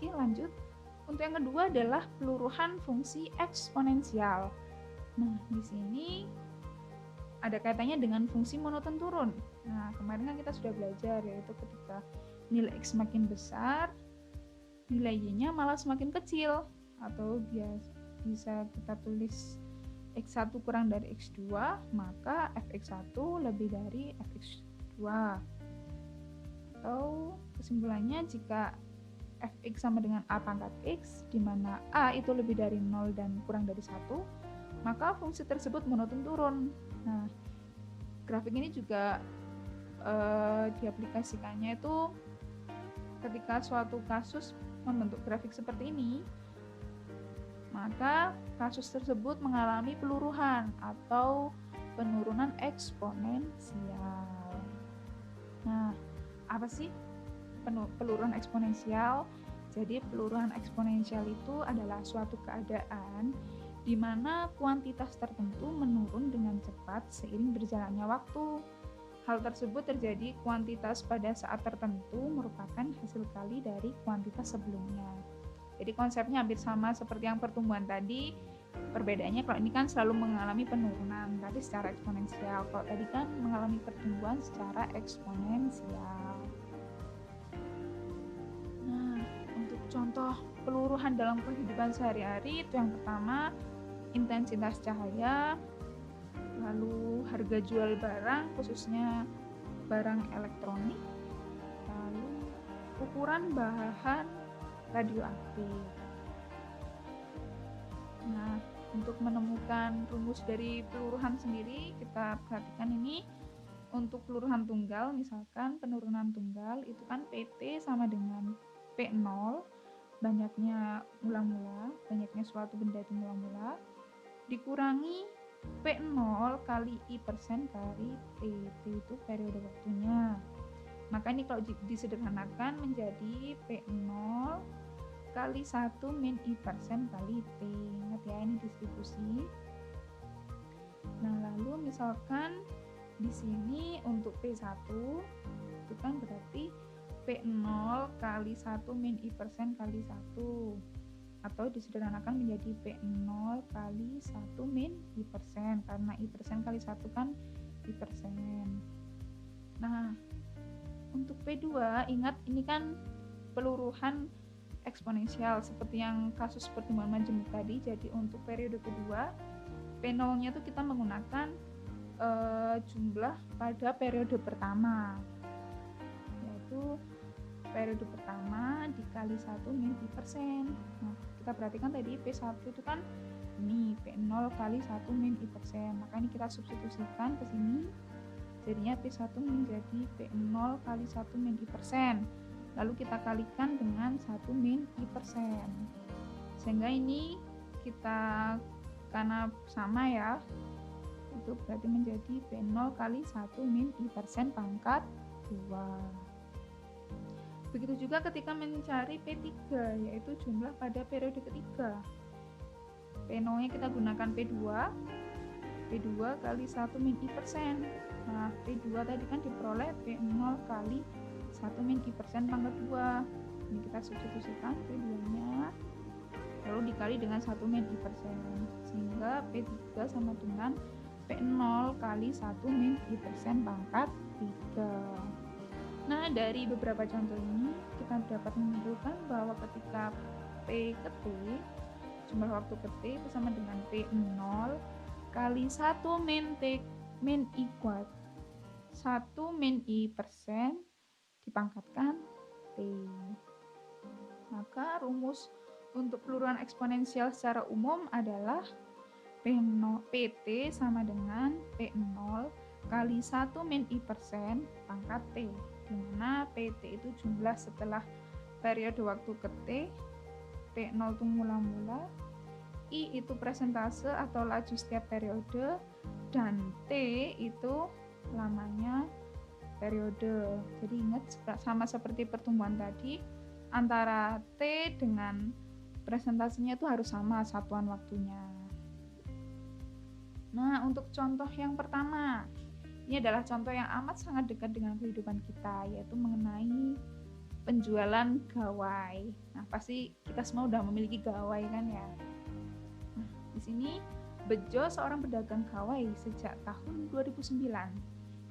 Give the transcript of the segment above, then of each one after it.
Oke, lanjut. Untuk yang kedua adalah peluruhan fungsi eksponensial. Nah, di sini ada kaitannya dengan fungsi monoton turun. Nah, kemarin kan kita sudah belajar, yaitu ketika nilai X semakin besar, nilai Y-nya malah semakin kecil. Atau bisa kita tulis X1 kurang dari X2, maka Fx1 lebih dari Fx2. Atau kesimpulannya, jika Fx sama dengan A pangkat X, di mana A itu lebih dari 0 dan kurang dari 1, maka fungsi tersebut monoton turun. Nah, grafik ini juga diaplikasikannya itu ketika suatu kasus membentuk grafik seperti ini, maka kasus tersebut mengalami peluruhan atau penurunan eksponensial. Nah, apa sih peluruhan eksponensial? Jadi peluruhan eksponensial itu adalah suatu keadaan di mana kuantitas tertentu menurun dengan cepat seiring berjalannya waktu. Hal tersebut terjadi kuantitas pada saat tertentu merupakan hasil kali dari kuantitas sebelumnya. Jadi konsepnya hampir sama seperti yang pertumbuhan tadi. Perbedaannya kalau ini kan selalu mengalami penurunan, tapi secara eksponensial. Kalau tadi kan mengalami pertumbuhan secara eksponensial. Nah, untuk contoh peluruhan dalam kehidupan sehari-hari, itu yang pertama intensitas cahaya, lalu harga jual barang, khususnya barang elektronik, lalu ukuran bahan radioaktif. Nah, untuk menemukan rumus dari peluruhan sendiri, kita perhatikan ini. Untuk peluruhan tunggal, misalkan penurunan tunggal itu kan PT sama dengan P0, banyaknya mula-mula, banyaknya suatu benda itu mula-mula, dikurangi P0 kali I persen kali T. T itu periode waktunya. Maka ini kalau disederhanakan menjadi P0 kali 1 min I persen kali T. Ingat ya, ini distribusi. Nah, lalu misalkan di sini untuk P1 itu kan berarti P0 kali 1 min I persen kali 1, atau disederhanakan menjadi P0 kali 1 min I persen, karena I persen kali 1 kan I persen. Nah, untuk P2, ingat ini kan peluruhan eksponensial seperti yang kasus pertumbuhan majemuk tadi. Jadi untuk periode kedua, P0-nya itu kita menggunakan jumlah pada periode pertama, yaitu periode pertama dikali 1 min I persen. Nah, kita perhatikan tadi P1 itu kan ini P0 kali 1 min I persen. Maka ini kita substitusikan ke sini. Jadinya P1 menjadi P0 kali 1 min I persen. Lalu kita kalikan dengan 1 min I persen. Sehingga ini kita, karena sama ya, itu berarti menjadi P0 kali 1 min I persen pangkat 2. Begitu juga ketika mencari P3, yaitu jumlah pada periode ketiga. P0-nya kita gunakan P2 kali 1 min I persen. Nah, P2 tadi kan diperoleh P0 kali 1 min I persen pangkat 2. Ini kita substitusikan P2-nya, lalu dikali dengan 1 min I persen. Sehingga P3 sama dengan P0 kali 1 min I persen pangkat 3. Nah, dari beberapa contoh ini kita dapat menyimpulkan bahwa ketika P ke T, jumlah waktu ke T itu sama dengan P0 kali 1 min T min I kuadrat 1 min I persen dipangkatkan T. Maka rumus untuk peluruhan eksponensial secara umum adalah PT sama dengan P0 kali 1 min I persen pangkat T, di mana PT itu jumlah setelah periode waktu ke T, P0 itu mula-mula, I itu persentase atau laju setiap periode, dan T itu lamanya periode. Jadi ingat, sama seperti pertumbuhan tadi, antara T dengan presentasenya itu harus sama satuan waktunya. Nah, untuk contoh yang pertama, ini adalah contoh yang amat sangat dekat dengan kehidupan kita, yaitu mengenai penjualan gawai. Nah, pasti kita semua udah memiliki gawai kan ya. Nah, di sini Bejo seorang pedagang gawai sejak tahun 2009.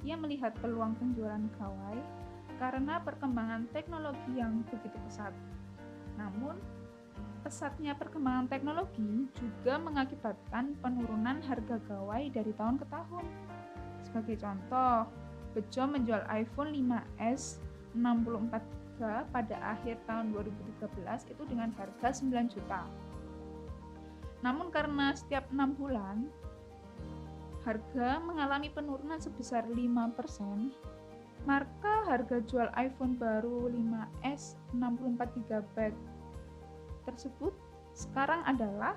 Ia melihat peluang penjualan gawai karena perkembangan teknologi yang begitu pesat. Namun, pesatnya perkembangan teknologi juga mengakibatkan penurunan harga gawai dari tahun ke tahun. Sebagai contoh, Bejo menjual iPhone 5s 64GB pada akhir tahun 2013 itu dengan harga 9 juta. Namun karena setiap 6 bulan harga mengalami penurunan sebesar 5%, maka harga jual iPhone baru 5s 64GB tersebut sekarang adalah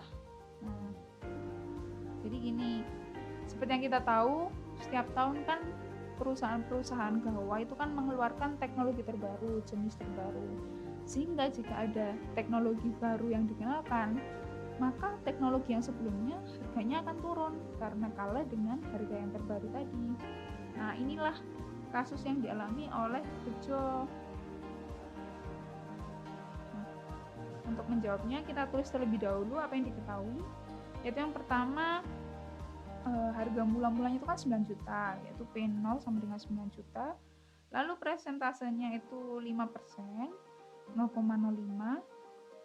jadi gini, seperti yang kita tahu, setiap tahun kan perusahaan-perusahaan gawai itu kan mengeluarkan teknologi terbaru, jenis terbaru. Sehingga jika ada teknologi baru yang dikenalkan, maka teknologi yang sebelumnya harganya akan turun karena kalah dengan harga yang terbaru tadi. Nah, inilah kasus yang dialami oleh Bejo. Nah, untuk menjawabnya kita tulis terlebih dahulu apa yang diketahui. Yaitu yang pertama, harga mula-mulanya itu kan 9 juta, yaitu P0 sama dengan 9 juta. Lalu presentasenya itu 5%, 0,05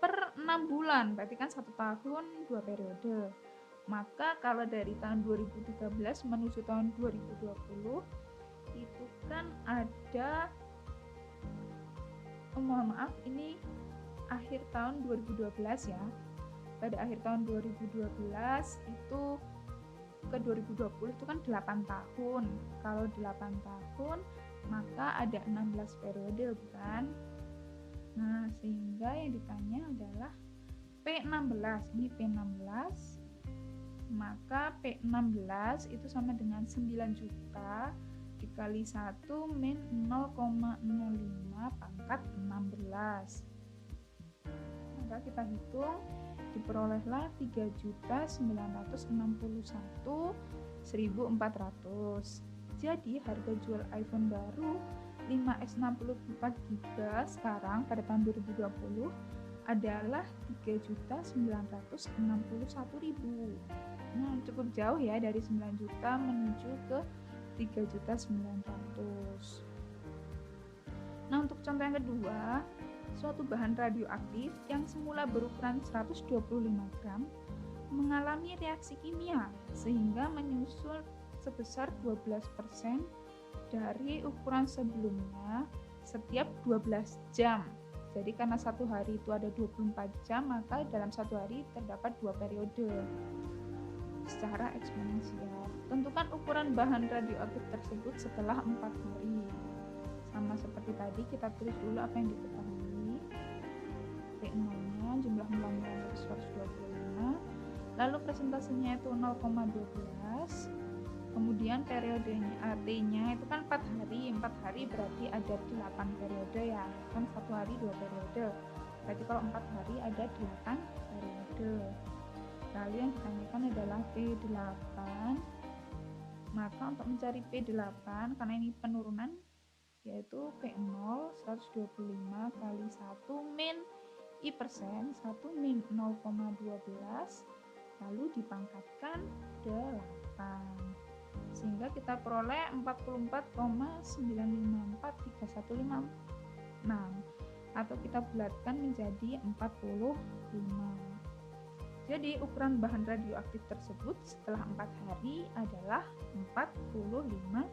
per 6 bulan, berarti kan 1 tahun 2 periode. Maka kalau dari tahun 2013 menuju tahun 2020 itu kan ada mohon maaf, ini akhir tahun 2012 ya. Pada akhir tahun 2012 itu ke 2020 itu kan 8 tahun. Kalau 8 tahun maka ada 16 periode, bukan? Nah, sehingga yang ditanya adalah P16. Ini P16. Maka P16 itu sama dengan 9 juta dikali 1 min 0,05 pangkat 16. Maka kita hitung, diperolehlah 3.961.400. Jadi harga jual iPhone baru 5s 64GB sekarang pada tahun 2020 adalah 3.961.000. Nah, cukup jauh ya dari 9 juta menuju ke 3.900.000. Nah, untuk contoh yang kedua, suatu bahan radioaktif yang semula berukuran 125 gram mengalami reaksi kimia sehingga menyusul sebesar 12% dari ukuran sebelumnya setiap 12 jam. Jadi karena satu hari itu ada 24 jam, maka dalam satu hari terdapat 2 periode secara eksponensial. Tentukan ukuran bahan radioaktif tersebut setelah 4 hari. Sama seperti tadi, kita tulis dulu apa yang diketahui. P0-nya jumlah mula-mulanya 125, lalu presentasinya itu 0,12. Kemudian periodenya T-nya itu kan 4 hari. 4 hari berarti ada 8 periode ya. Kan satu hari 2 periode. Berarti kalau 4 hari ada 8 periode. Lalu yang ditanyakan adalah P8. Maka untuk mencari P8 karena ini penurunan, yaitu P0 125 kali 1 min I%, 1 min 0,12 lalu dipangkatkan 8, sehingga kita peroleh 44,954316 atau kita bulatkan menjadi 45. Jadi ukuran bahan radioaktif tersebut setelah 4 hari adalah 45